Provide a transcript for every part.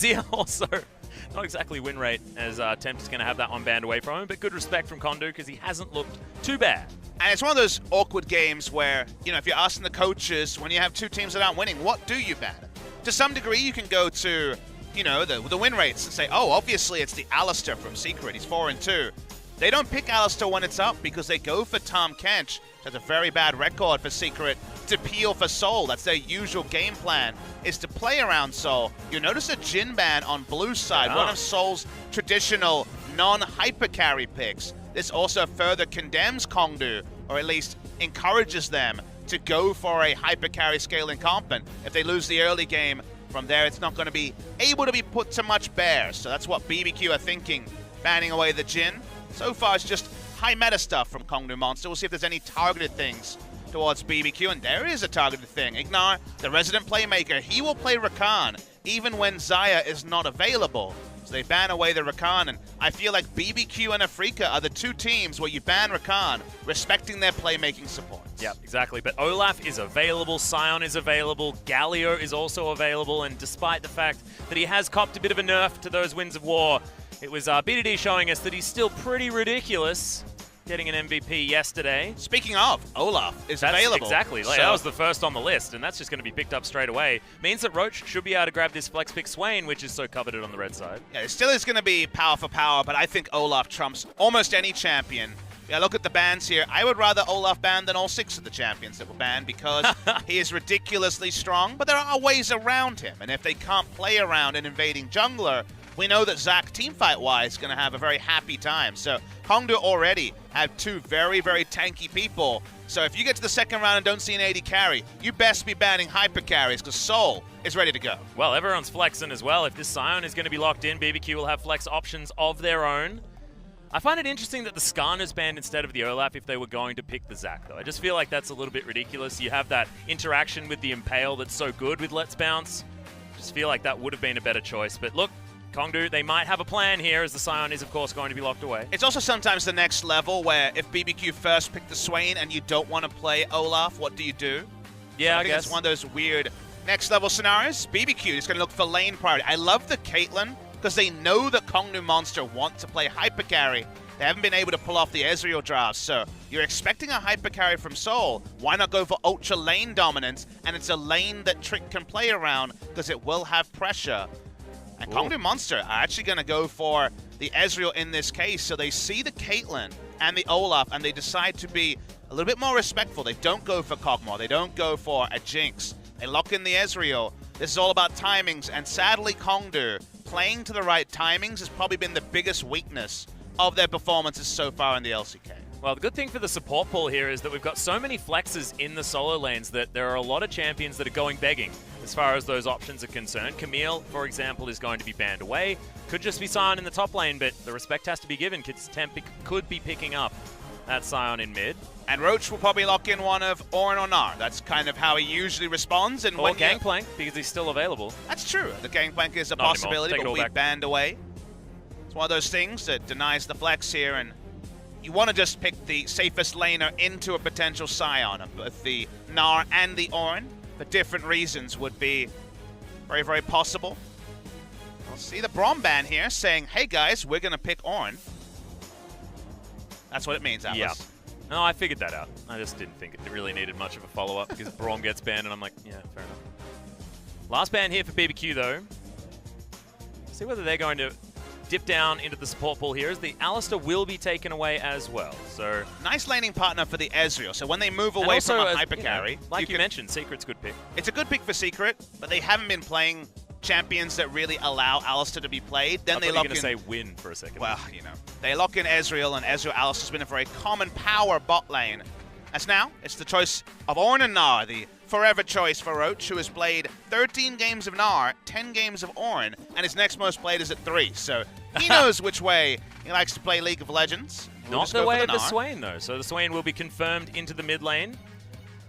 easier. Also, not exactly win rate, as Tempt is going to have that one banned away from him, but good respect from Kongdoo because he hasn't looked too bad. And it's one of those awkward games where, you know, if you're asking the coaches, when you have two teams that aren't winning, what do you ban? To some degree, you can go to, you know, the win rates and say, oh, obviously it's the Alistair from Secret. He's 4-2. They don't pick Alistair when it's up because they go for Tom Kench. That's a very bad record for Secret to peel for Soul. That's their usual game plan, is to play around Soul. You notice a Jhin ban on blue side, one of Soul's traditional non-hyper carry picks. This also further condemns Kongdoo, or at least encourages them to go for a hyper carry scaling comp. And if they lose the early game, from there it's not going to be able to be put to much bear. So that's what BBQ are thinking, banning away the Jhin. So far, it's just high meta stuff from Kongdoo Monster. We'll see if there's any targeted things towards BBQ, and there is a targeted thing. Ignar, the resident playmaker, he will play Rakan even when Xayah is not available. So they ban away the Rakan, and I feel like BBQ and Afrika are the two teams where you ban Rakan, respecting their playmaking support. Yeah, exactly. But Olaf is available, Sion is available, Galio is also available, and despite the fact that he has copped a bit of a nerf to those Winds of War, it was BDD showing us that he's still pretty ridiculous, getting an MVP yesterday. Speaking of, Olaf is available. Exactly. Like, that was the first on the list, and that's just going to be picked up straight away. Means that Roach should be able to grab this flex pick Swain, which is so coveted on the red side. Yeah, it still is going to be power for power, but I think Olaf trumps almost any champion. Yeah, look at the bans here. I would rather Olaf ban than all 6 of the champions that were banned because he is ridiculously strong, but there are ways around him. And if they can't play around an invading jungler, we know that Zac, teamfight-wise, is going to have a very happy time. So Kongdoo already have 2 very, very tanky people. So if you get to the second round and don't see an AD carry, you best be banning hyper carries because Soul is ready to go. Well, everyone's flexing as well. If this Sion is going to be locked in, BBQ will have flex options of their own. I find it interesting that the Skarner's banned instead of the Olaf if they were going to pick the Zac, though. I just feel like that's a little bit ridiculous. You have that interaction with the Impale that's so good with Let's Bounce. Just feel like that would have been a better choice. But look, Kongdoo, they might have a plan here, as the Sion is, of course, going to be locked away. It's also sometimes the next level where if BBQ first pick the Swain and you don't want to play Olaf, what do you do? Yeah, I think it's one of those weird next level scenarios. BBQ is going to look for lane priority. I love the Caitlyn because they know that Kongdoo Monster want to play hyper carry. They haven't been able to pull off the Ezreal draft, so you're expecting a hyper carry from Soul. Why not go for ultra lane dominance? And it's a lane that Trick can play around because it will have pressure. And Kongdoo Monster are actually going to go for the Ezreal in this case. So they see the Caitlyn and the Olaf, and they decide to be a little bit more respectful. They don't go for Kog'Maw. They don't go for a Jinx. They lock in the Ezreal. This is all about timings, and sadly, Kongdoo playing to the right timings has probably been the biggest weakness of their performances so far in the LCK. Well, the good thing for the support pool here is that we've got so many flexes in the solo lanes that there are a lot of champions that are going begging as far as those options are concerned. Camille, for example, is going to be banned away. Could just be Sion in the top lane, but the respect has to be given because Temp could be picking up that Sion in mid. And Roach will probably lock in one of Orin or Gnar. That's kind of how he usually responds. And or Gangplank, because he's still available. That's true. The Gangplank is a Not possibility, but we banned away. It's one of those things that denies the flex here, and you want to just pick the safest laner into a potential Sion. Both the Gnar and the Orin, for different reasons, would be very, very possible. I'll see the Braum ban here saying, hey guys, we're going to pick Orin. That's what it means, Atlas. Yeah. No, I figured that out. I just didn't think it really needed much of a follow-up because Braum gets banned, and I'm like, yeah, fair enough. Last ban here for BBQ, though. See whether they're going to dip down into the support pool here, as the Alistair will be taken away as well. So nice laning partner for the Ezreal. So when they move away from a hyper carry, like you mentioned, Secret's good pick. It's a good pick for Secret, but they haven't been playing champions that really allow Alistair to be played. Then they lock in. I thought you were going to say win for a second. Well, you know, they lock in Ezreal, and Ezreal Alistair's been a very common power bot lane. As now, it's the choice of Orin and Gnar, the forever choice for Roach, who has played 13 games of Gnar, 10 games of Orin, and his next most played is at 3. So he knows which way he likes to play League of Legends. Not the way of the Swain, though. So the Swain will be confirmed into the mid lane.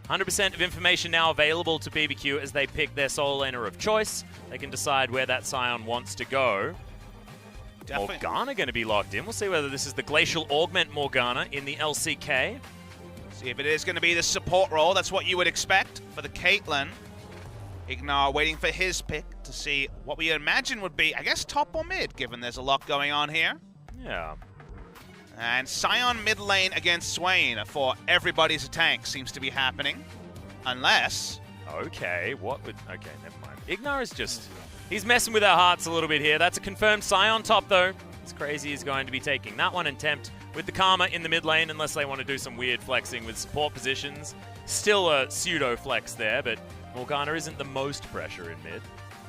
100% of information now available to BBQ as they pick their solo laner of choice. They can decide where that Sion wants to go. Definitely. Morgana going to be locked in. We'll see whether this is the Glacial Augment Morgana in the LCK. See if it is going to be the support role. That's what you would expect for the Caitlyn. Ignar waiting for his pick to see what we imagine would be, I guess, top or mid, given there's a lot going on here. Yeah. And Sion mid lane against Swain for everybody's tank seems to be happening. Unless... Okay, what would... Okay, never mind. Ignar is just... He's messing with our hearts a little bit here. That's a confirmed Sion top, though. It's crazy he's going to be taking that one and Tempt with the Karma in the mid lane, unless they want to do some weird flexing with support positions. Still a pseudo flex there, but Morgana isn't the most pressure in mid.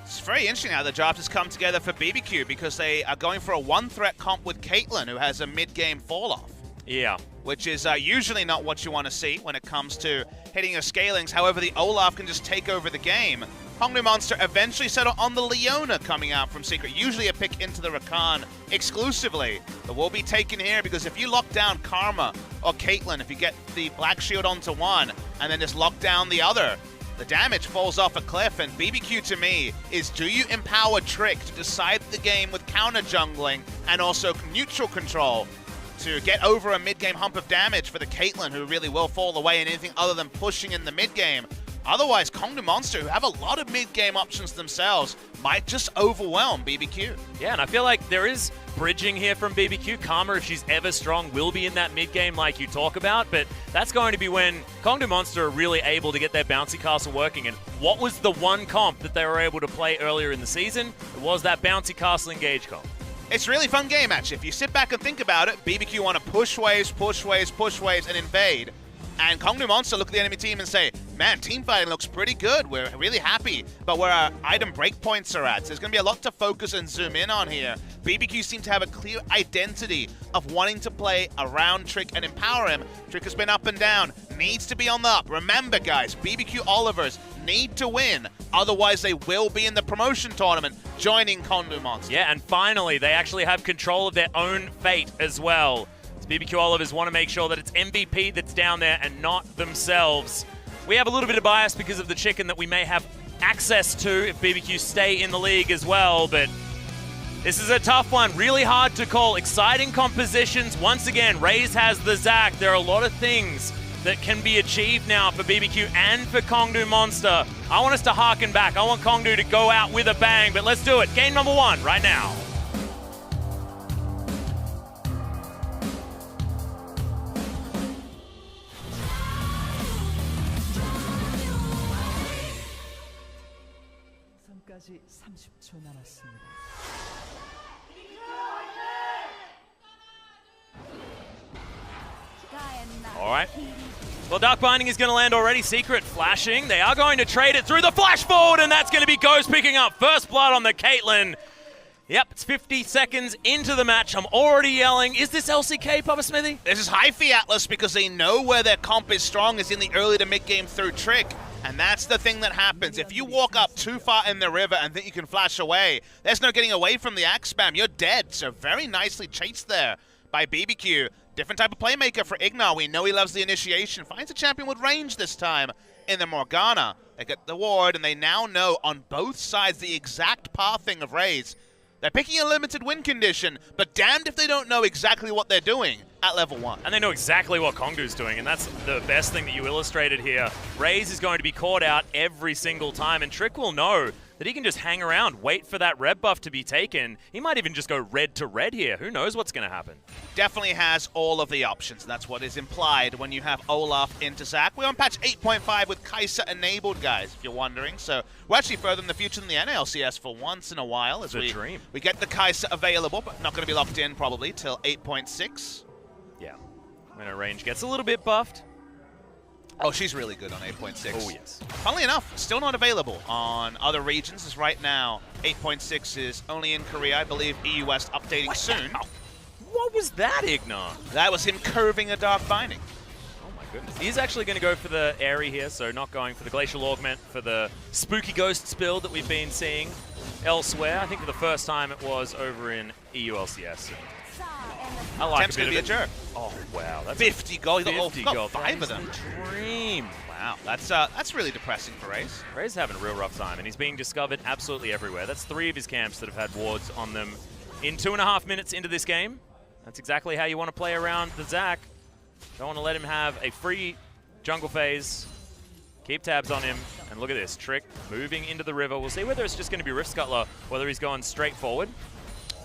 It's very interesting how the draft has come together for BBQ because they are going for a one-threat comp with Caitlyn, who has a mid-game fall-off. Yeah. Which is usually not what you want to see when it comes to hitting your scalings. However, the Olaf can just take over the game. Kongdoo Monster eventually settle on the Leona coming out from Secret. Usually a pick into the Rakan exclusively. But will be taken here because if you lock down Karma or Caitlyn, if you get the Black Shield onto one and then just lock down the other, the damage falls off a cliff. And BBQ to me is, do you empower Trick to decide the game with counter jungling and also neutral control to get over a mid-game hump of damage for the Caitlyn, who really will fall away in anything other than pushing in the mid-game? Otherwise, Kongdoo Monster, who have a lot of mid-game options themselves, might just overwhelm BBQ. Yeah, and I feel like there is bridging here from BBQ. Karma, if she's ever strong, will be in that mid-game like you talk about, but that's going to be when Kongdoo Monster are really able to get their bouncy castle working. And what was the one comp that they were able to play earlier in the season? It was that bouncy castle engage comp. It's a really fun game, actually. If you sit back and think about it, BBQ want to push waves, and invade. And Kongdoo Monster look at the enemy team and say, man, team fighting looks pretty good. We're really happy about where our item breakpoints are at. So there's going to be a lot to focus and zoom in on here. BBQ seem to have a clear identity of wanting to play around Trick and empower him. Trick has been up and down, needs to be on the up. Remember, guys, BBQ Olivers need to win. Otherwise, they will be in the promotion tournament joining Kongdoo Monster. Yeah, and finally, they actually have control of their own fate as well. BBQ Olivers want to make sure that it's MVP that's down there and not themselves. We have a little bit of bias because of the chicken that we may have access to if BBQ stay in the league as well, but this is a tough one. Really hard to call. Exciting compositions. Once again, Raze has the Zac. There are a lot of things that can be achieved now for BBQ and for Kongdoo Monster. I want us to harken back. I want Kongdoo to go out with a bang, but let's do it. Game number 1 right now. All right. Well, Dark Binding is going to land already. Secret flashing. They are going to trade it through the flash forward, and that's going to be Ghost picking up first blood on the Caitlyn. Yep, it's 50 seconds into the match. I'm already yelling, is this LCK, Papa Smithy? This is Hyphy Atlas because they know where their comp is strong is in the early to mid-game through Trick. And that's the thing that happens. If you walk up too far in the river and think you can flash away, there's no getting away from the axe spam. You're dead. So very nicely chased there by BBQ. Different type of playmaker for Ignar. We know he loves the initiation. Finds a champion with range this time in the Morgana. They get the ward, and they now know on both sides the exact pathing of Raze. They're picking a limited win condition, but damned if they don't know exactly what they're doing at level 1. And they know exactly what Kongdoo's doing, and that's the best thing that you illustrated here. Raze is going to be caught out every single time, and Trick will know that he can just hang around, wait for that red buff to be taken. He might even just go red to red here. Who knows what's going to happen? Definitely has all of the options. That's what is implied when you have Olaf into Zac. We're on patch 8.5 with Kai'Sa enabled, guys, if you're wondering. So we're actually further in the future than the NLCS for once in a while. As we get the Kai'Sa available, but not going to be locked in probably till 8.6. Yeah. When her range gets a little bit buffed. Oh, she's really good on 8.6. Oh, yes. Funnily enough, still not available on other regions, as right now 8.6 is only in Korea. I believe EU West updating soon. What was that, Ignar? That was him curving a Dark Binding. Oh my goodness. He's actually going to go for the Airy here, so not going for the Glacial Augment, for the Spooky Ghosts build that we've been seeing elsewhere. I think for the first time it was over in EU LCS. I like Temp's going to be a jerk. Oh, wow. That's 50 gold. He got 5 of them. The dream. Wow, that's really depressing for Raze. Raze having a real rough time, and he's being discovered absolutely everywhere. That's 3 of his camps that have had wards on them in 2.5 minutes into this game. That's exactly how you want to play around the Zac. Don't want to let him have a free jungle phase. Keep tabs on him. And look at this, Trick moving into the river. We'll see whether it's just going to be Rift Scuttler, whether he's going straight forward.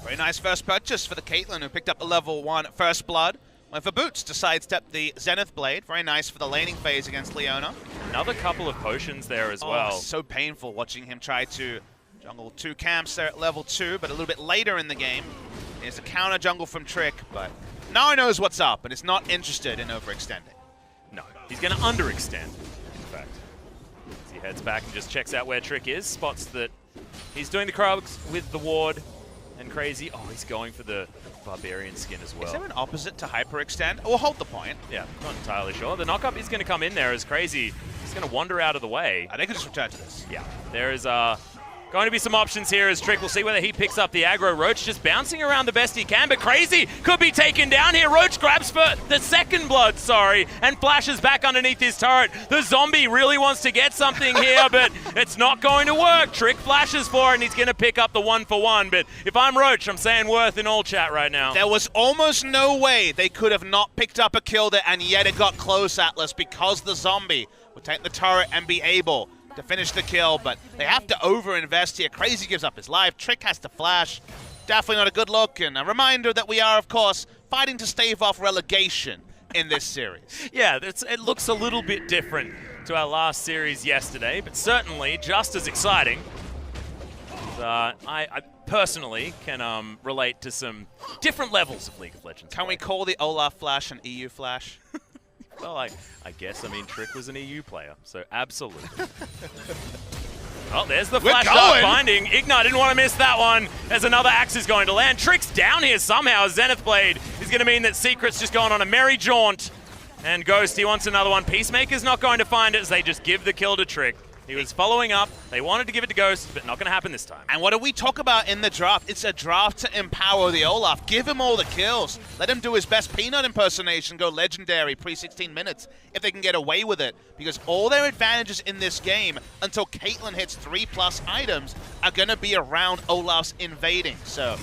Very nice first purchase for the Caitlyn, who picked up a level 1 First Blood. Went for Boots to sidestep the Zenith Blade. Very nice for the laning phase against Leona. Another couple of potions there as well. So painful watching him try to jungle 2 camps there at level 2, but a little bit later in the game. It's a counter jungle from Trick, but now he knows what's up and is not interested in overextending. No, he's going to underextend, in fact. As he heads back and just checks out where Trick is, spots that he's doing the Krugs with the ward and Crazy. Oh, he's going for the Barbarian skin as well. Is there an opposite to hyperextend? Oh, we'll hold the point. Yeah, not entirely sure. The knockup is going to come in there as Crazy. He's going to wander out of the way. I think I just return to this. Yeah, there is going to be some options here as Trick. We'll see whether he picks up the aggro. Roach just bouncing around the best he can, but Crazy could be taken down here. Roach grabs for the second blood, and flashes back underneath his turret. The zombie really wants to get something here, but it's not going to work. Trick flashes for it, and he's going to pick up the 1-for-1. But if I'm Roach, I'm saying worth in all chat right now. There was almost no way they could have not picked up or killed it, and yet it got close, Atlas, because the zombie would take the turret and be able to finish the kill, but they have to over-invest here. Crazy gives up his life. Trick has to flash. Definitely not a good look, and a reminder that we are, of course, fighting to stave off relegation in this series. Yeah, it looks a little bit different to our last series yesterday, but certainly just as exciting. I personally can relate to some different levels of League of Legends. Can we call the Olaf Flash an EU Flash? Well, I guess, Trick was an EU player, so absolutely. Oh, there's the flash dart binding. Ignite didn't want to miss that one. There's another axe is going to land. Trick's down here somehow. Zenith Blade is going to mean that Secret's just going on a merry jaunt. And Ghost, he wants another one. Peacemaker's not going to find it as they just give the kill to Trick. He was following up. They wanted to give it to Ghost, but not going to happen this time. And what do we talk about in the draft? It's a draft to empower the Olaf. Give him all the kills. Let him do his best Peanut impersonation, go legendary pre-16 minutes if they can get away with it. Because all their advantages in this game, until Caitlyn hits 3+ items, are going to be around Olaf's invading. So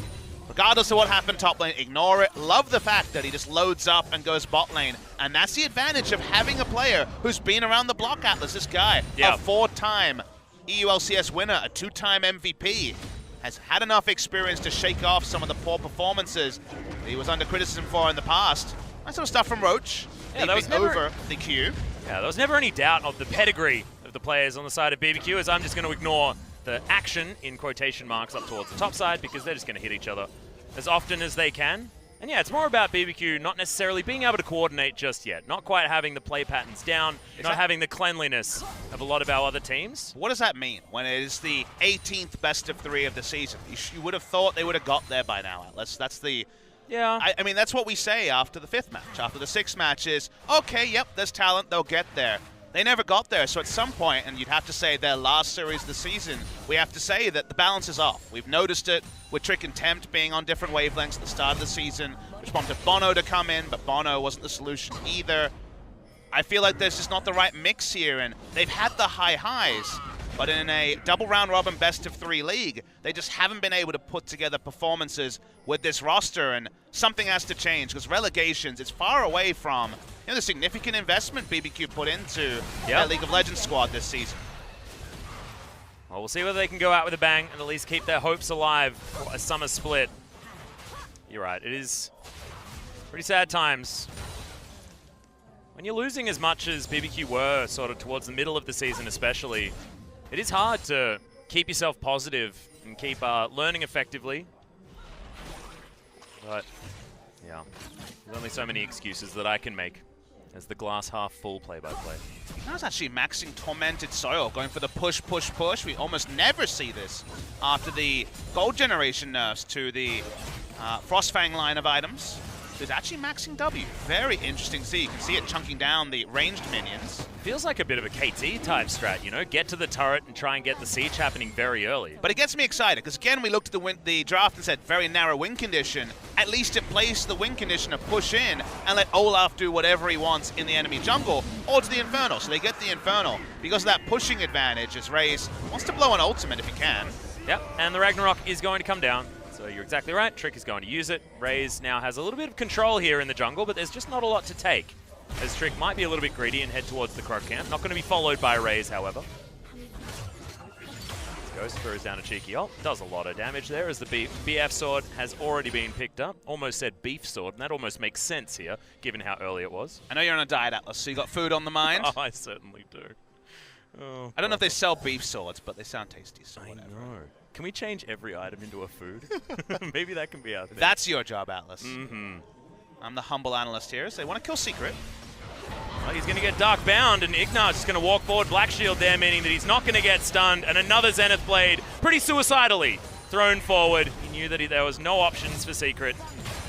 regardless of what happened top lane, ignore it. Love the fact that he just loads up and goes bot lane. And that's the advantage of having a player who's been around the block, Atlas. This guy, a 4-time EU LCS winner, a 2-time MVP, has had enough experience to shake off some of the poor performances he was under criticism for in the past. Nice little stuff from Roach. Yeah, that was never over the queue. Yeah, there was never any doubt of the pedigree of the players on the side of BBQ, as I'm just going to ignore the action in quotation marks up towards the top side because they're just going to hit each other as often as they can. And yeah, it's more about BBQ not necessarily being able to coordinate just yet, not quite having the play patterns down, not having the cleanliness of a lot of our other teams. What does that mean when it is the 18th best of 3 of the season? You would have thought they would have got there by now, Atlas. That's the... Yeah. I mean, that's what we say after the 5th match. After the 6th match is, okay, yep, there's talent, they'll get there. They never got there, so at some point, and you'd have to say their last series of the season, we have to say that the balance is off. We've noticed it with Trick and Tempt being on different wavelengths at the start of the season, which prompted Bono to come in, but Bono wasn't the solution either. I feel like there's just not the right mix here, and they've had the high highs, but in a double round robin best of 3 league, they just haven't been able to put together performances with this roster, and something has to change, because relegations is far away from the significant investment BBQ put into their League of Legends squad this season. Well, we'll see whether they can go out with a bang and at least keep their hopes alive for a summer split. You're right, it is pretty sad times. When you're losing as much as BBQ were sort of towards the middle of the season especially, it is hard to keep yourself positive and keep learning effectively. But, yeah, there's only so many excuses that I can make as the glass half full play-by-play. That was actually maxing Tormented Soil, going for the push, push, push. We almost never see this after the Gold Generation nerfs to the Frostfang line of items. There's actually maxing W. Very interesting to see. You can see it chunking down the ranged minions. Feels like a bit of a KT type strat, you know? Get to the turret and try and get the siege happening very early. But it gets me excited, because again, we looked at the draft and said, very narrow win condition. At least it plays the win condition of push in and let Olaf do whatever he wants in the enemy jungle or to the Infernal. So they get the Infernal. Because of that pushing advantage, as Raze wants to blow an ultimate if he can. Yep, and the Ragnarok is going to come down. So you're exactly right, Trick is going to use it. Raze now has a little bit of control here in the jungle, but there's just not a lot to take. As Trick might be a little bit greedy and head towards the Croc camp. Not going to be followed by Raze, however. Ghost throws down a cheeky ult. Does a lot of damage there as the BF sword has already been picked up. Almost said beef sword, and that almost makes sense here, given how early it was. I know you're on a diet, Atlas, so you got food on the mind. Oh, I certainly do. Oh, I don't know if they sell beef swords, but they sound tasty, so I whatever. know. Can we change every item into a food? Maybe that can be our thing. That's your job, Atlas. Mm-hmm. I'm the humble analyst here, so they want to kill Secret. Well, he's going to get Dark Bound, and Ignar's just going to walk forward Black Shield there, meaning that he's not going to get stunned, and another Zenith Blade, pretty suicidally thrown forward. He knew that there was no options for Secret.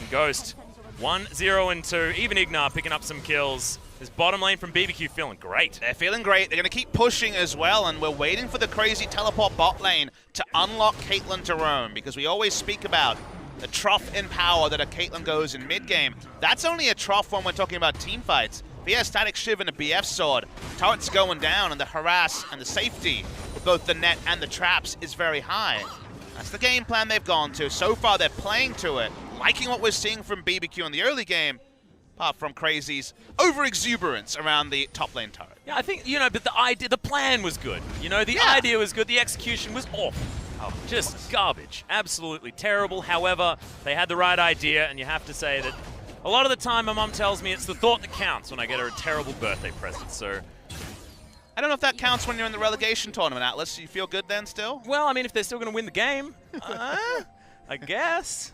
And Ghost, 1, 0, and 2. Even Ignar picking up some kills. This bottom lane from BBQ feeling great. They're feeling great. They're going to keep pushing as well, and we're waiting for the crazy teleport bot lane to unlock Caitlyn to roam, because we always speak about the trough in power that a Caitlyn goes in mid-game. That's only a trough when we're talking about team fights. If he has Static Shiv and a BF sword, turret's going down, and the harass and the safety with both the net and the traps is very high. That's the game plan they've gone to. So far, they're playing to it, liking what we're seeing from BBQ in the early game, apart from Crazy's over-exuberance around the top lane turret. Yeah, I think, but the plan was good. The idea was good. The execution was awful. Oh, just garbage. Absolutely terrible. However, they had the right idea, and you have to say that a lot of the time my mom tells me it's the thought that counts when I get her a terrible birthday present, so... I don't know if that counts when you're in the relegation tournament, Atlas. You feel good then still? Well, I mean, if they're still going to win the game, I guess.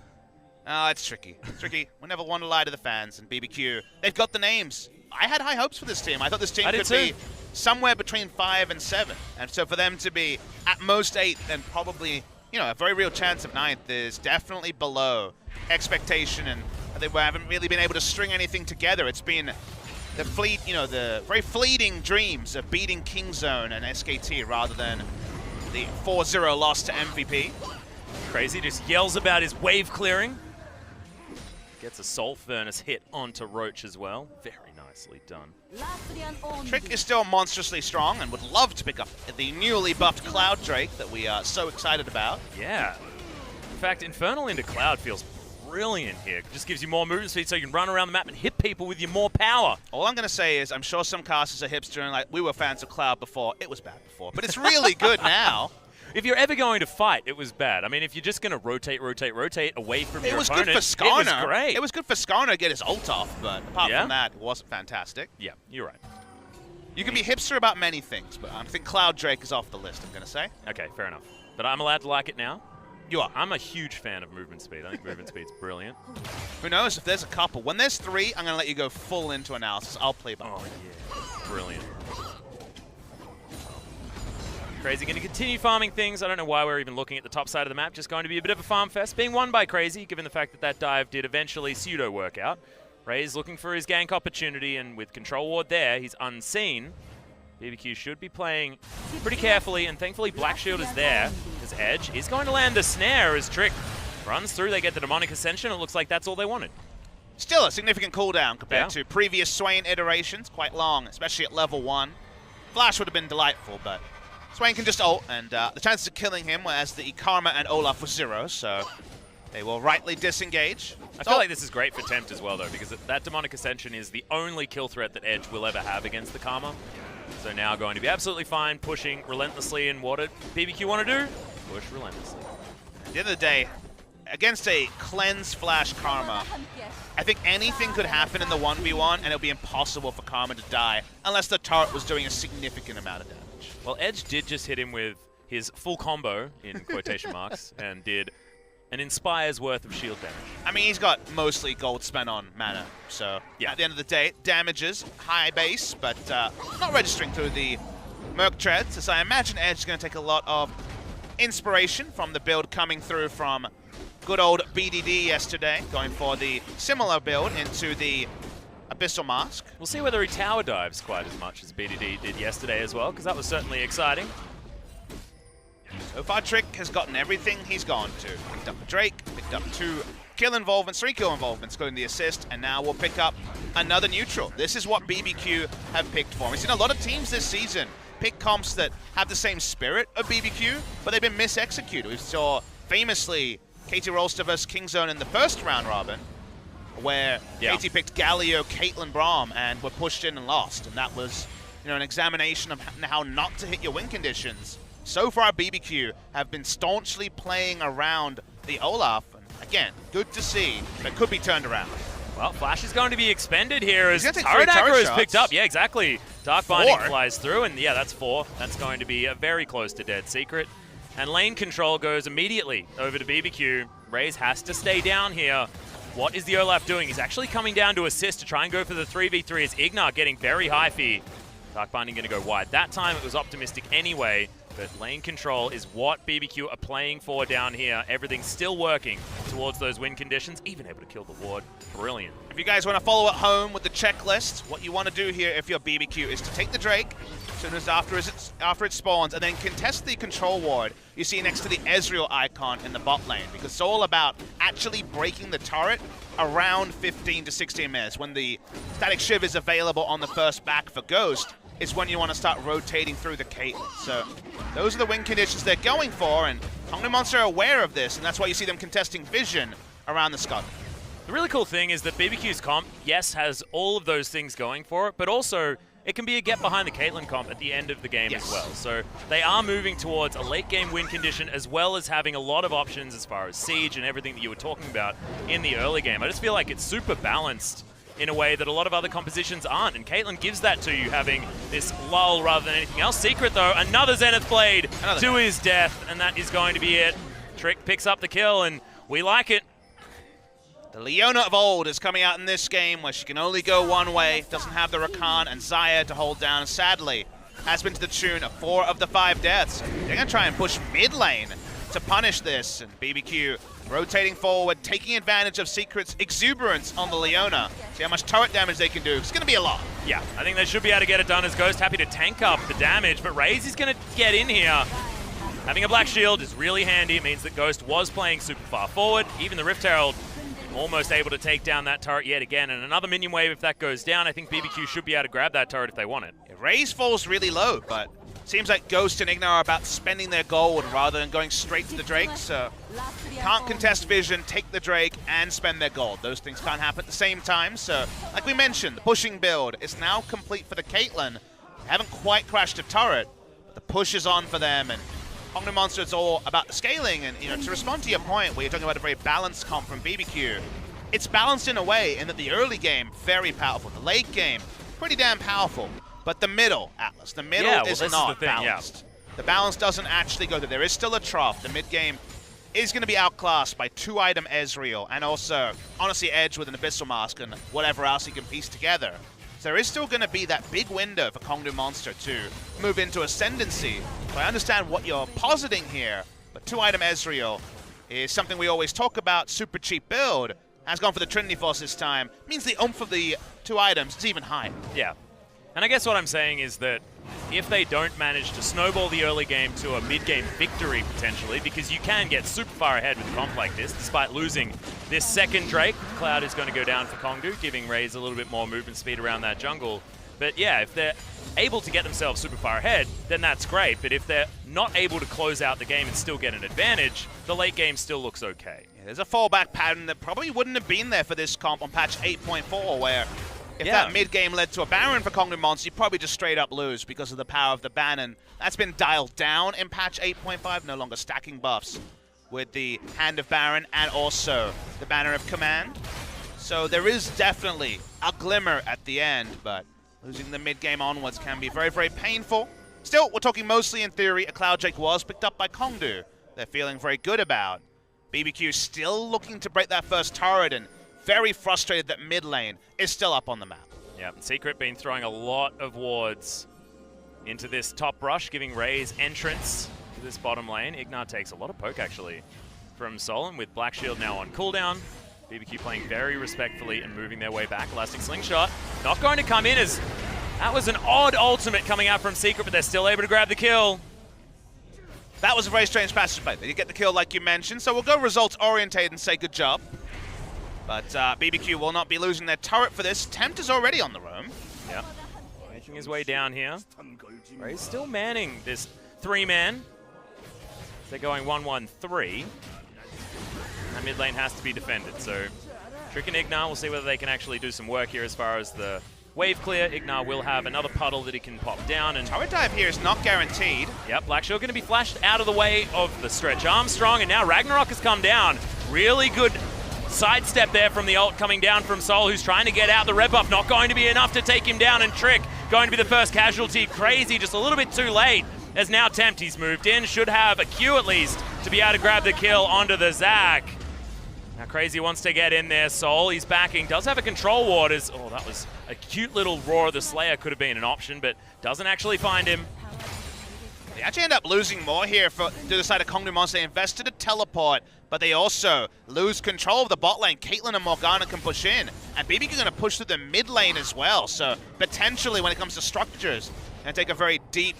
Oh, it's tricky. It's tricky. We never want to lie to the fans, and BBQ, they've got the names. I had high hopes for this team. I thought this team could be somewhere between 5 and 7. And so for them to be at most 8 and probably, a very real chance of 9th is definitely below expectation, and they haven't really been able to string anything together. It's been the very fleeting dreams of beating Kingzone and SKT rather than the 4-0 loss to MVP. Crazy just yells about his wave clearing. Gets a Soul Furnace hit onto Roach as well. Very nicely done. Trick is still monstrously strong and would love to pick up the newly buffed Cloud Drake that we are so excited about. Yeah. In fact, Infernal into Cloud feels brilliant here. It just gives you more movement speed so you can run around the map and hit people with your more power. All I'm going to say is I'm sure some casters are hipster and we were fans of Cloud before. It was bad before, but it's really good now. If you're ever going to fight, it was bad. I mean, if you're just going to rotate away from your opponent, it was good for Skarner. It was great. It was good for Skarner to get his ult off, but apart from that, it wasn't fantastic. Yeah, you're right. You can be hipster about many things, but I think Cloud Drake is off the list, I'm going to say. Okay, fair enough. But I'm allowed to like it now? You are. I'm a huge fan of movement speed. I think movement speed's brilliant. Who knows if there's a couple. When there's 3, I'm going to let you go full into analysis. I'll play by. Oh, yeah. Brilliant. Crazy going to continue farming things. I don't know why we're even looking at the top side of the map. Just going to be a bit of a farm fest. Being won by Crazy, given the fact that that dive did eventually pseudo work out. Ray's looking for his gank opportunity, and with Control Ward there, he's unseen. BBQ should be playing pretty carefully, and thankfully Black Shield is there. His Edge is going to land the snare as Trick runs through. They get the Demonic Ascension. It looks like that's all they wanted. Still a significant cooldown compared to previous Swain iterations. Quite long, especially at level 1. Flash would have been delightful, but Swain can just ult, and the chances of killing him were as the Karma and Olaf was 0, so they will rightly disengage. I feel like this is great for Tempt as well, though, because that Demonic Ascension is the only kill threat that Edge will ever have against the Karma. So now going to be absolutely fine, pushing relentlessly, and what did BBQ want to do? Push relentlessly. At the end of the day, against a Cleanse Flash Karma, I think anything could happen in the 1v1, and it'll be impossible for Karma to die, unless the turret was doing a significant amount of damage. Well, Edge did just hit him with his full combo, in quotation marks, and did an Inspire's worth of shield damage. I mean, he's got mostly gold spent on mana, so at the end of the day, damages, high base, but not registering through the Merc Treads, as I imagine Edge is going to take a lot of inspiration from the build coming through from good old BDD yesterday, going for the similar build into the Abyssal Mask. We'll see whether he tower dives quite as much as BDD did yesterday as well, because that was certainly exciting. So far, Trick has gotten everything he's gone to. Picked up a Drake, picked up 2 kill involvements, 3 kill involvements, including the assist, and now we'll pick up another neutral. This is what BBQ have picked for. We've seen a lot of teams this season pick comps that have the same spirit of BBQ, but they've been mis-executed. We saw famously KT Rolster versus Kingzone in the first round robin, where KT picked Galio, Caitlyn, Braum, and were pushed in and lost. And that was, an examination of how not to hit your win conditions so far BBQ have been staunchly playing around the Olaf. And again, good to see, but could be turned around. Well, Flash is going to be expended here as turret aggro is shots. picked up. Yeah, exactly. Dark Binding flies through, and yeah, that's 4. That's going to be very close to dead secret. And lane control goes immediately over to BBQ. Raze has to stay down here. What is the Olaf doing? He's actually coming down to assist to try and go for the 3v3 as Ignar getting very high fee. Dark Binding going to go wide. That time it was optimistic anyway, but lane control is what BBQ are playing for down here. Everything's still working towards those win conditions, even able to kill the ward. Brilliant. If you guys want to follow at home with the checklist, what you want to do here if you're BBQ is to take the Drake as soon as after it spawns, and then contest the control ward you see next to the Ezreal icon in the bot lane, because it's all about actually breaking the turret around 15 to 16 minutes. When the Static Shiv is available on the first back for Ghost, is when you want to start rotating through the Caitlyn. So those are the win conditions they're going for, and Kongdoo Monster are aware of this, and that's why you see them contesting Vision around the Scud. The really cool thing is that BBQ's comp, yes, has all of those things going for it, but also it can be a get behind the Caitlyn comp at the end of the game as well. So they are moving towards a late game win condition, as well as having a lot of options as far as siege and everything that you were talking about in the early game. I just feel like it's super balanced in a way that a lot of other compositions aren't, and Caitlyn gives that to you, having this lull rather than anything else. Secret, though, another Zenith Blade to his death, and that is going to be it. Trick picks up the kill, and we like it. The Leona of old is coming out in this game, where she can only go one way, doesn't have the Rakan and Xayah to hold down, and sadly has been to the tune of 4 of the 5 deaths. They're going to try and push mid lane to punish this, and BBQ rotating forward, taking advantage of Secret's exuberance on the Leona. See how much turret damage they can do. It's going to be a lot. Yeah, I think they should be able to get it done, as Ghost happy to tank up the damage, but Raze is going to get in here. Having a black shield is really handy. It means that Ghost was playing super far forward. Even the Rift Herald almost able to take down that turret yet again. And another minion wave, if that goes down, I think BBQ should be able to grab that turret if they want it. Yeah, Raze falls really low, but seems like Ghost and Ignar are about spending their gold rather than going straight to the Drake, so can't contest Vision, take the Drake, and spend their gold. Those things can't happen at the same time, so like we mentioned, the pushing build is now complete for the Caitlyn. They haven't quite crashed a turret, but the push is on for them, and Kongdoo Monster, it's all about scaling, and to respond to your point where you're talking about a very balanced comp from BBQ, it's balanced in a way in that the early game, very powerful. The late game, pretty damn powerful. But the middle, Atlas, the middle is not balanced. The balance doesn't actually go there. There is still a trough. The mid game is going to be outclassed by 2-item Ezreal, and also, honestly, Edge with an Abyssal Mask and whatever else he can piece together. So there is still going to be that big window for Kongdoo Monster to move into Ascendancy. So I understand what you're positing here, but 2-item Ezreal is something we always talk about. Super cheap build. Has gone for the Trinity Force this time. Means the oomph of the 2 items is even higher. Yeah. And I guess what I'm saying is that if they don't manage to snowball the early game to a mid-game victory, potentially, because you can get super far ahead with a comp like this, despite losing this second Drake. Cloud is going to go down for Kongdoo, giving Raze a little bit more movement speed around that jungle. But yeah, if they're able to get themselves super far ahead, then that's great. But if they're not able to close out the game and still get an advantage, the late game still looks okay. Yeah, there's a fallback pattern that probably wouldn't have been there for this comp on patch 8.4, where if that mid-game led to a Baron for Kongdoo Monster, you'd probably just straight up lose because of the power of the ban, and that's been dialed down in patch 8.5, no longer stacking buffs with the Hand of Baron and also the Banner of Command. So there is definitely a glimmer at the end, but losing the mid-game onwards can be very, very painful. Still, we're talking mostly in theory. A Cloud Drake was picked up by Kongdoo. They're feeling very good about. BBQ still looking to break that first turret, and very frustrated that mid lane is still up on the map. Yeah, Secret been throwing a lot of wards into this top rush, giving Raze entrance to this bottom lane. Ignar takes a lot of poke, actually, from Solon, with Black Shield now on cooldown. BBQ playing very respectfully and moving their way back. Elastic Slingshot not going to come in, as that was an odd ultimate coming out from Secret, but they're still able to grab the kill. That was a very strange passage play. They did get the kill like you mentioned, so we'll go results-oriented and say good job. But BBQ will not be losing their turret for this. Tempt is already on the roam. Yeah, making his way down here. Raze still manning this 3-man. They're going 1-1-3. That mid lane has to be defended, so Trick and Ignar, we'll see whether they can actually do some work here as far as the wave clear, Ignar will have another puddle that he can pop down. And turret dive here is not guaranteed. Yep, Black Shield going to be flashed out of the way of the Stretch Armstrong, and now Ragnarok has come down. Really good sidestep there from the ult coming down from Sol, who's trying to get out. The red buff not going to be enough to take him down, and Trick going to be the first casualty. Crazy, just a little bit too late. As now Tempt, he's moved in, should have a Q at least to be able to grab the kill onto the Zac. Now Crazy wants to get in there, Sol, he's backing, does have a control ward. Oh, that was a cute little Roar of the Slayer, could have been an option, but doesn't actually find him. They actually end up losing more here to the side of Kongdoo Monster. They invested a teleport, but they also lose control of the bot lane. Caitlyn and Morgana can push in, and BBQ going to push through the mid lane as well. So potentially, when it comes to structures, going to take a very deep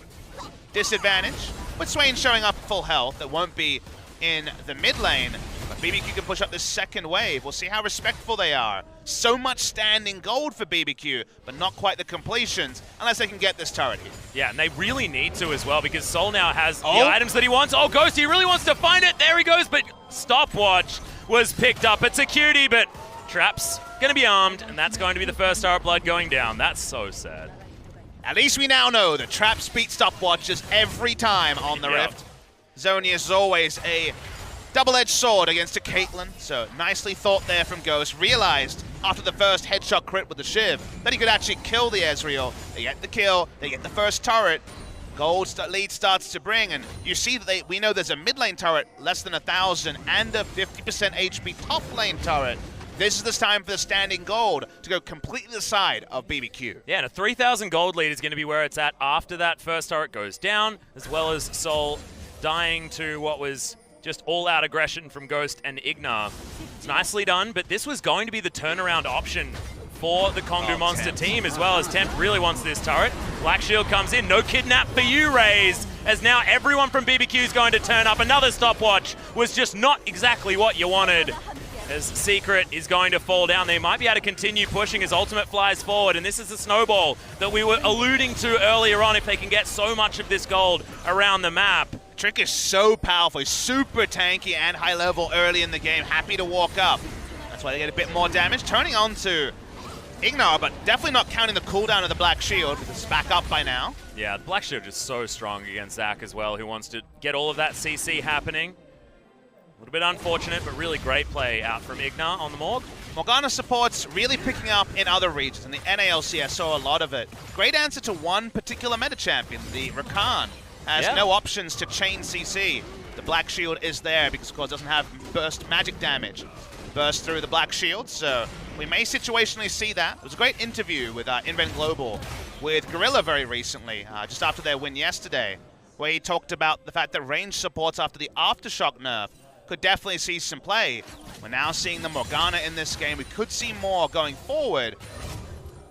disadvantage. With Swain showing up full health, that won't be in the mid lane. But BBQ can push up this second wave. We'll see how respectful they are. So much standing gold for BBQ, but not quite the completions, unless they can get this turret here. Yeah, and they really need to as well, because Sol now has the items that he wants. Oh, Ghost, he really wants to find it. There he goes, but Stopwatch was picked up. It's a cutie, but Trap's going to be armed, and that's going to be the first Star of Blood going down. That's so sad. At least we now know that Traps beat Stopwatches every time on the Rift. Zonius is always a double-edged sword against a Caitlyn, so nicely thought there from Ghost. Realized after the first headshot crit with the Shiv that he could actually kill the Ezreal. They get the kill, they get the first turret. Gold's lead starts to bring, and you see that we know there's a mid lane turret, less than 1,000, and a 50% HP top lane turret. This is the time for the standing gold to go completely the side of BBQ. Yeah, and a 3,000 gold lead is going to be where it's at after that first turret goes down, as well as Sol dying to what was just all-out aggression from Ghost and Ignar. It's nicely done, but this was going to be the turnaround option for the Kongdoo Monster team, as well as Tempt really wants this turret. Black Shield comes in, no kidnap for you, Raze, as now everyone from BBQ is going to turn up. Another Stopwatch was just not exactly what you wanted, as Secret is going to fall down. They might be able to continue pushing as Ultimate flies forward, and this is the snowball that we were alluding to earlier on if they can get so much of this gold around the map. Trick is so powerful. He's super tanky and high level early in the game. Happy to walk up. That's why they get a bit more damage. Turning on to Ignar, but definitely not counting the cooldown of the Black Shield, because it's back up by now. Yeah, the Black Shield is so strong against Zac as well, who wants to get all of that CC happening. A little bit unfortunate, but really great play out from Ignar on the Morg. Morgana support's really picking up in other regions. In the NALC, I saw a lot of it. Great answer to one particular meta champion, the Rakan. Has no options to chain CC. The Black Shield is there because, of course, it doesn't have burst magic damage. Burst through the Black Shield, so we may situationally see that. It was a great interview with Invent Global with Gorilla very recently, just after their win yesterday, where he talked about the fact that range supports after the Aftershock nerf could definitely see some play. We're now seeing the Morgana in this game. We could see more going forward.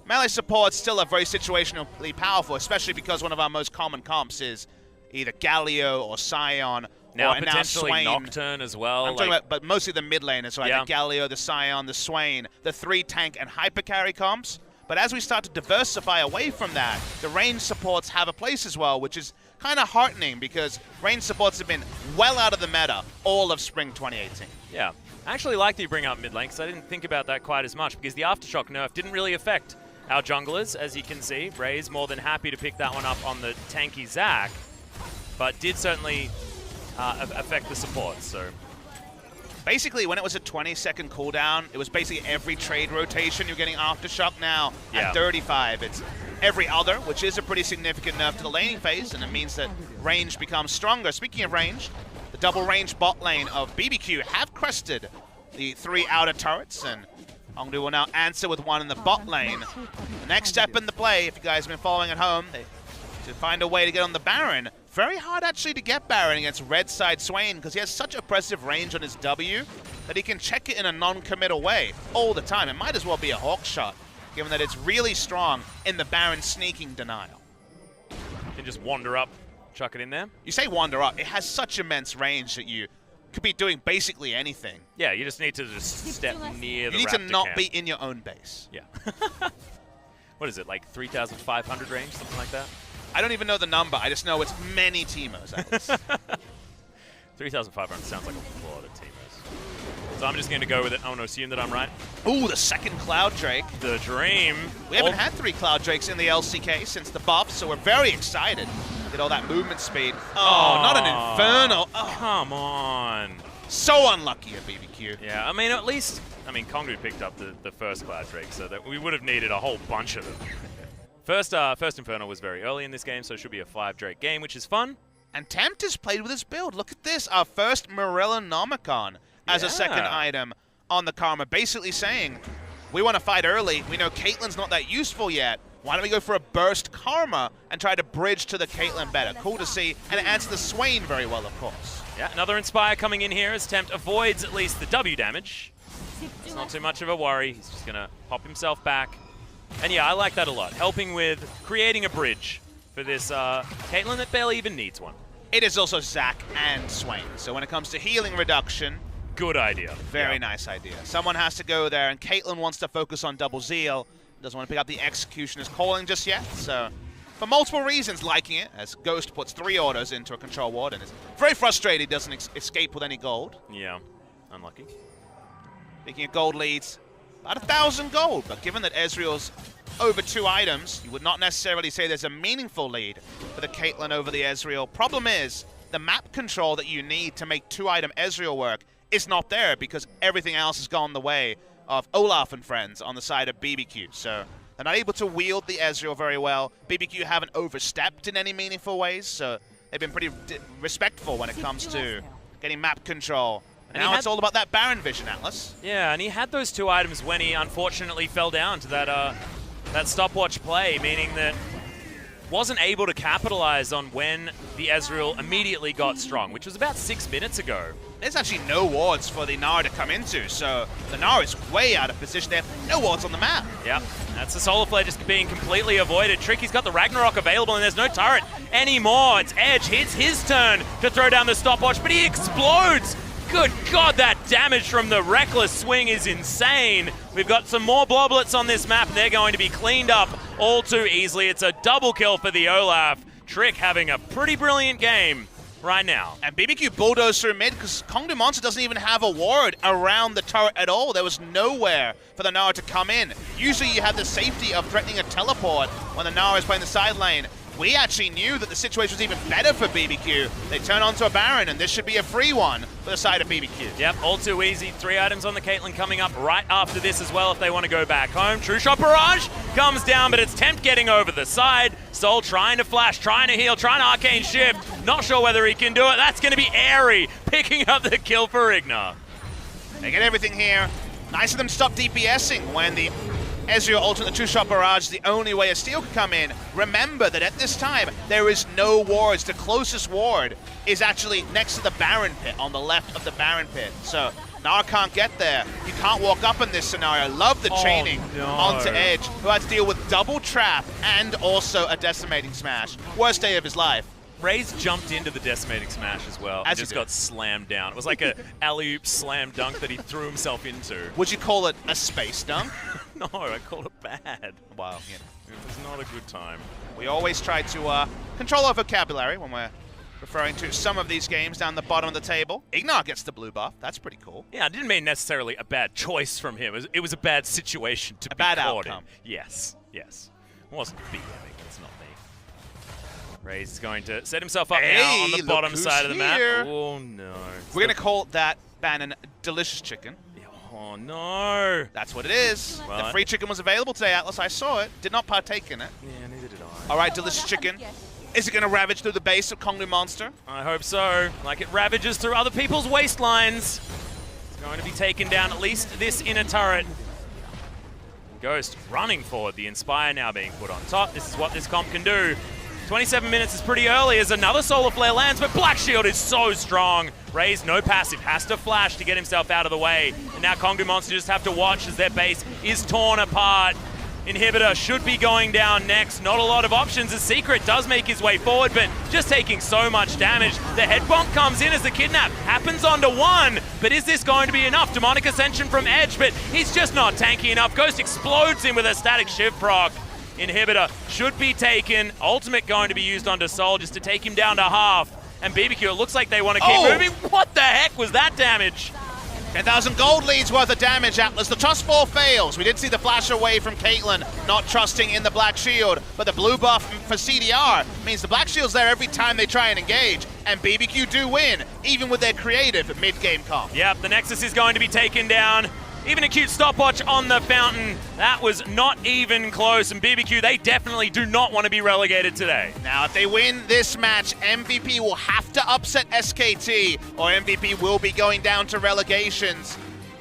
Melee support's still a very situationally powerful, especially because one of our most common comps is either Galio or Sion, now or potentially Swain. Nocturne as well. I'm talking about, but mostly the mid laners, right? The Galio, the Sion, the Swain, the 3 tank and hyper carry comps. But as we start to diversify away from that, the range supports have a place as well, which is kind of heartening because range supports have been well out of the meta all of Spring 2018. Yeah, I actually like that you bring up mid lane because I didn't think about that quite as much because the Aftershock nerf didn't really affect our junglers, as you can see. Ray's more than happy to pick that one up on the tanky Zac, but did certainly affect the support, so. Basically, when it was a 20-second cooldown, it was basically every trade rotation you're getting Aftershock. Now, at 35, it's every other, which is a pretty significant nerf to the laning phase, and it means that range becomes stronger. Speaking of range, the double range bot lane of BBQ have crested the 3 outer turrets, and Kongdoo will now answer with 1 in the bot lane. The next step in the play, if you guys have been following at home, to find a way to get on the Baron. Very hard actually to get Baron against red side Swain because he has such oppressive range on his W that he can check it in a non-committal way all the time. It might as well be a Hawk shot, given that it's really strong in the Baron sneaking denial. You can just wander up, chuck it in there. You say wander up, it has such immense range that you could be doing basically anything. Yeah, you just need to just step near the You need to Raptor not camp. be in your own base. Yeah. What is it, like 3,500 range, something like that? I don't even know the number. I just know it's many teamers. 3,500 sounds like a lot of teamers. So I'm just going to go with it. I want to assume that I'm right. Ooh, the second Cloud Drake. The dream. We haven't had 3 Cloud Drakes in the LCK since the buff, so we're very excited. Get all that movement speed. Oh, not an Inferno. Oh. Come on. So unlucky at BBQ. Yeah, I mean, at least, Kongdoo picked up the first Cloud Drake, so that we would have needed a whole bunch of them. First Inferno was very early in this game, so it should be a 5 Drake game, which is fun. And Tempt has played with his build. Look at this, our first Morellonomicon as a second item on the Karma, basically saying, we want to fight early. We know Caitlyn's not that useful yet. Why don't we go for a burst Karma and try to bridge to the Caitlyn better? Cool to see, and it adds the Swain very well, of course. Yeah, another Inspire coming in here as Tempt avoids at least the W damage. It's not too much of a worry. He's just going to pop himself back. And yeah, I like that a lot. Helping with creating a bridge for this Caitlyn that barely even needs one. It is also Zac and Swain. So when it comes to healing reduction, good idea. Very nice idea. Someone has to go there, and Caitlyn wants to focus on Double Zeal. Doesn't want to pick up the Executioner's Calling just yet. So for multiple reasons, liking it, as Ghost puts 3 autos into a control ward and is very frustrated he doesn't escape with any gold. Yeah, unlucky. Speaking of gold leads, about 1,000 gold, but given that Ezreal's over 2 items, you would not necessarily say there's a meaningful lead for the Caitlyn over the Ezreal. Problem is, the map control that you need to make 2-item Ezreal work is not there because everything else has gone the way of Olaf and friends on the side of BBQ. So they're not able to wield the Ezreal very well. BBQ haven't overstepped in any meaningful ways, so they've been pretty respectful when it comes to getting map control. And now it's all about that Baron vision, Atlas. Yeah, and he had those 2 items when he unfortunately fell down to that stopwatch play, meaning that wasn't able to capitalize on when the Ezreal immediately got strong, which was about 6 minutes ago. There's actually no wards for the Gnar to come into, so the Gnar is way out of position. They have no wards on the map. Yep, that's the Solar Flare just being completely avoided. Tricky's got the Ragnarok available, and there's no turret anymore. It's Edge, it's his turn to throw down the stopwatch, but he explodes! Good God, that damage from the Reckless Swing is insane. We've got some more Bloblets on this map, and they're going to be cleaned up all too easily. It's a double kill for the Olaf. Trick having a pretty brilliant game right now. And BBQ bulldozed through mid because Kongdoo Monster doesn't even have a ward around the turret at all. There was nowhere for the Gnar to come in. Usually you have the safety of threatening a teleport when the Gnar is playing the side lane. We actually knew that the situation was even better for BBQ. They turn onto a Baron, and this should be a free one for the side of BBQ. Yep, all too easy. 3 items on the Caitlyn coming up right after this as well if they want to go back home. True Shot Barrage comes down, but it's Tempt getting over the side. Soul trying to flash, trying to heal, trying to Arcane Shift. Not sure whether he can do it. That's going to be Airy picking up the kill for Ignar. They get everything here. Nice of them to stop DPSing when the Ezreal ultimate, the True Shot Barrage is the only way a steal could come in. Remember that at this time, there is no wards. The closest ward is actually next to the Baron pit, on the left of the Baron pit. So Gnar can't get there. You can't walk up in this scenario. Love the chaining onto Edge, who had to deal with double trap and also a decimating smash. Worst day of his life. Raze jumped into the decimating smash as well and just got slammed down. It was like a alley-oop slam dunk that he threw himself into. Would you call it a space dunk? No, I called it bad. Wow. Yeah. It was not a good time. We always try to control our vocabulary when we're referring to some of these games down the bottom of the table. Ignar gets the blue buff. That's pretty cool. Yeah, I didn't mean necessarily a bad choice from him. It was a bad situation to be bad caught outcome. in. Yes, yes. It wasn't BMing. It's not me. Raze is going to set himself up now on the bottom side of the map. Oh, no. We're going to call that Bannon Delicious Chicken. Oh, no. That's what it is. Well, the free chicken was available today, Atlas. I saw it. Did not partake in it. Yeah, neither did I. All right, Delicious Chicken. Is it going to ravage through the base of Kongdoo Monster? I hope so. Like it ravages through other people's waistlines. It's going to be taken down, at least this inner turret. Ghost running forward. The Inspire now being put on top. This is what this comp can do. 27 minutes is pretty early as another Solar Flare lands, but Black Shield is so strong. Raze, no passive, has to flash to get himself out of the way. And now Kongdoo Monster just have to watch as their base is torn apart. Inhibitor should be going down next. Not a lot of options as Secret does make his way forward, but just taking so much damage. The head bump comes in as the kidnap happens onto one, but is this going to be enough? Demonic Ascension from Edge, but he's just not tanky enough. Ghost explodes him with a static shift proc. Inhibitor should be taken. Ultimate going to be used onto Soul just to take him down to half. And BBQ, it looks like they want to keep moving. What the heck was that damage? 10,000 gold leads worth of damage, Atlas. The trust fall fails. We did see the flash away from Caitlyn, not trusting in the Black Shield, but the blue buff for CDR means the Black Shield's there every time they try and engage, and BBQ do win, even with their creative mid-game comp. Yep, the Nexus is going to be taken down. Even a cute stopwatch on the fountain. That was not even close, and BBQ, they definitely do not want to be relegated today. Now, if they win this match, MVP will have to upset SKT, or MVP will be going down to relegations.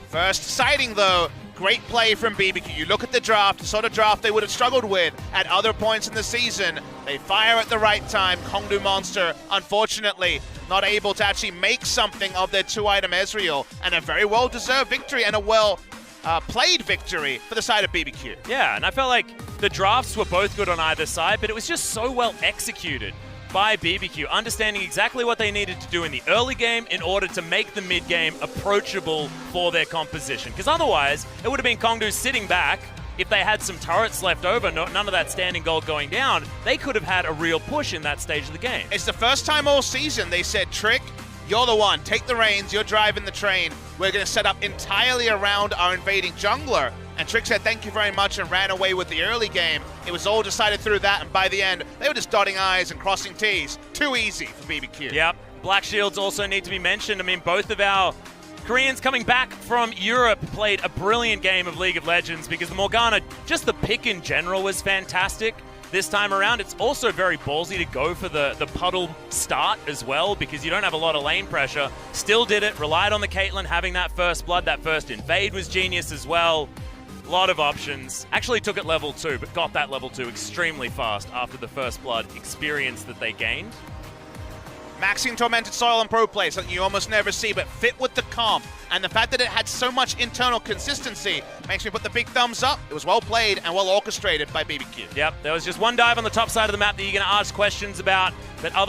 First sighting, though, great play from BBQ. You look at the draft, the sort of draft they would have struggled with at other points in the season. They fire at the right time. Kongdoo Monster, unfortunately, not able to actually make something of their 2-item Ezreal, and a very well-deserved victory and a well-played victory for the side of BBQ. Yeah, and I felt like the drafts were both good on either side, but it was just so well executed by BBQ, understanding exactly what they needed to do in the early game in order to make the mid-game approachable for their composition. Because otherwise, it would have been Kongdoo sitting back. If they had some turrets left over, none of that standing gold going down, they could have had a real push in that stage of the game. It's the first time all season they said, Trick, you're the one. Take the reins. You're driving the train. We're going to set up entirely around our invading jungler. And Trick said thank you very much and ran away with the early game. It was all decided through that, and by the end, they were just dotting I's and crossing T's. Too easy for BBQ. Yep. Black Shields also need to be mentioned. I mean, both of our Koreans coming back from Europe played a brilliant game of League of Legends because the Morgana, just the pick in general was fantastic. This time around, it's also very ballsy to go for the puddle start as well because you don't have a lot of lane pressure. Still did it, relied on the Caitlyn having that first blood, that first invade was genius as well. A lot of options. Actually took it level 2, but got that level 2 extremely fast after the first blood experience that they gained. Maxing Tormented Soil and pro play, something you almost never see, but fit with the comp. And the fact that it had so much internal consistency makes me put the big thumbs up. It was well played and well orchestrated by BBQ. Yep, there was just one dive on the top side of the map that you're going to ask questions about, but otherwise